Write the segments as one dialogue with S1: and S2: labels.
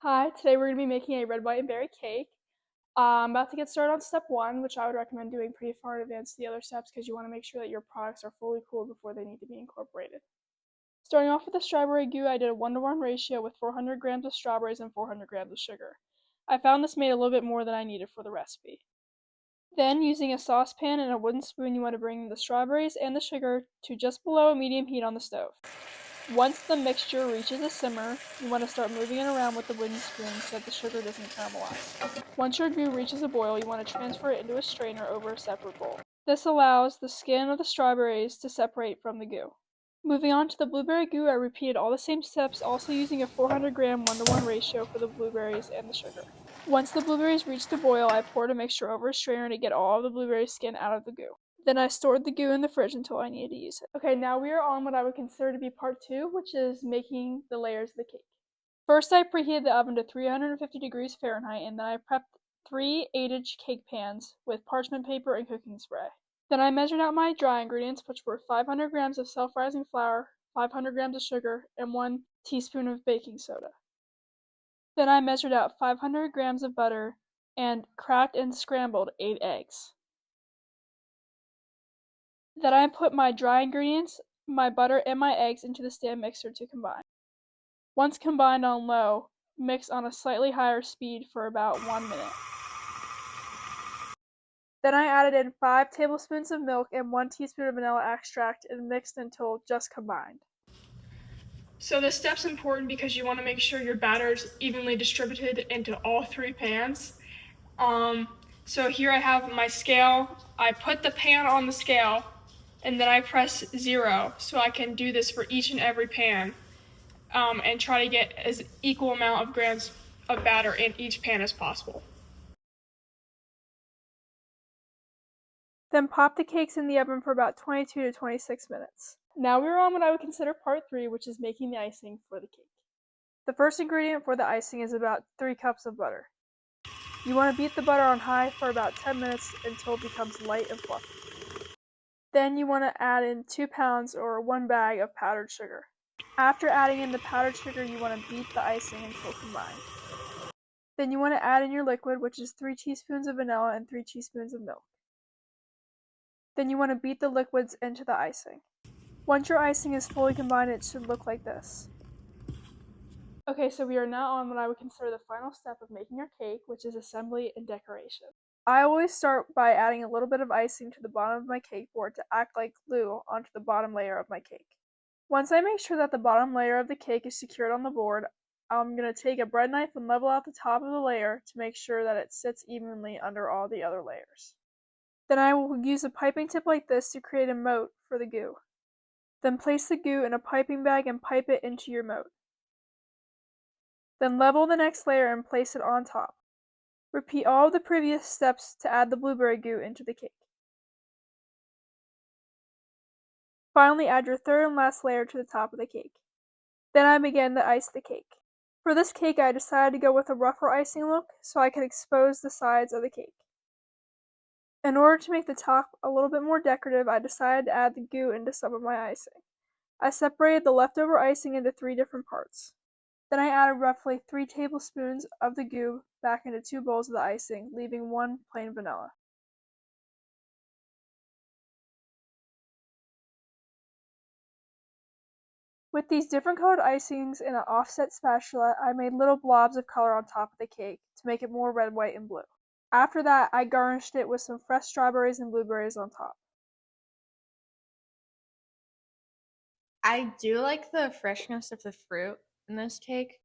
S1: Hi, today we're going to be making a red, white, and berry cake. I'm about to get started on step one, which I would recommend doing pretty far in advance of the other steps because you want to make sure that your products are fully cooled before they need to be incorporated. Starting off with the strawberry goo, I did a 1-to-1 ratio with 400 grams of strawberries and 400 grams of sugar. I found this made a little bit more than I needed for the recipe. Then, using a saucepan and a wooden spoon, you want to bring the strawberries and the sugar to just below medium heat on the stove. Once the mixture reaches a simmer, you want to start moving it around with the wooden spoon so that the sugar doesn't caramelize. Once your goo reaches a boil, you want to transfer it into a strainer over a separate bowl. This allows the skin of the strawberries to separate from the goo. Moving on to the blueberry goo, I repeated all the same steps, also using a 400 gram 1-to-1 ratio for the blueberries and the sugar. Once the blueberries reached a boil, I poured a mixture over a strainer to get all of the blueberry skin out of the goo. Then I stored the goo in the fridge until I needed to use it. Okay, now we are on what I would consider to be part two, which is making the layers of the cake. First, I preheated the oven to 350 degrees Fahrenheit, and then I prepped 3 8-inch cake pans with parchment paper and cooking spray. Then I measured out my dry ingredients, which were 500 grams of self-rising flour, 500 grams of sugar, and 1 teaspoon of baking soda. Then I measured out 500 grams of butter and cracked and scrambled 8 eggs. Then I put my dry ingredients, my butter, and my eggs into the stand mixer to combine. Once combined on low, mix on a slightly higher speed for about 1 minute. Then I added in 5 tablespoons of milk and 1 teaspoon of vanilla extract and mixed until just combined. So this step's important because you want to make sure your batter is evenly distributed into all 3 pans. So here I have my scale. I put the pan on the scale and then I press 0 so I can do this for each and every pan and try to get as equal amount of grams of batter in each pan as possible. Then pop the cakes in the oven for about 22 to 26 minutes. Now we're on what I would consider part 3, which is making the icing for the cake. The first ingredient for the icing is about 3 cups of butter. You want to beat the butter on high for about 10 minutes until it becomes light and fluffy. Then you want to add in 2 pounds or 1 bag of powdered sugar. After adding in the powdered sugar, you want to beat the icing until combined. Then you want to add in your liquid, which is 3 teaspoons of vanilla and 3 teaspoons of milk. Then you want to beat the liquids into the icing. Once your icing is fully combined, it should look like this. Okay, so we are now on what I would consider the final step of making our cake, which is assembly and decoration. I always start by adding a little bit of icing to the bottom of my cake board to act like glue onto the bottom layer of my cake. Once I make sure that the bottom layer of the cake is secured on the board, I'm going to take a bread knife and level out the top of the layer to make sure that it sits evenly under all the other layers. Then I will use a piping tip like this to create a moat for the goo. Then place the goo in a piping bag and pipe it into your moat. Then level the next layer and place it on top. Repeat all of the previous steps to add the blueberry goo into the cake. Finally, add your third and last layer to the top of the cake. Then I began to ice the cake. For this cake, I decided to go with a rougher icing look so I could expose the sides of the cake. In order to make the top a little bit more decorative, I decided to add the goo into some of my icing. I separated the leftover icing into 3 different parts. Then I added roughly 3 tablespoons of the goo back into 2 bowls of the icing, leaving 1 plain vanilla. With these different colored icings in an offset spatula, I made little blobs of color on top of the cake to make it more red, white, and blue. After that, I garnished it with some fresh strawberries and blueberries on top.
S2: I do like the freshness of the fruit in this cake.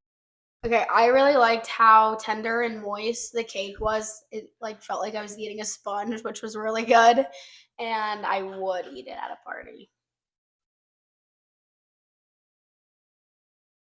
S3: Okay, I really liked how tender and moist the cake was. It felt like I was eating a sponge, which was really good, and I would eat it at a party.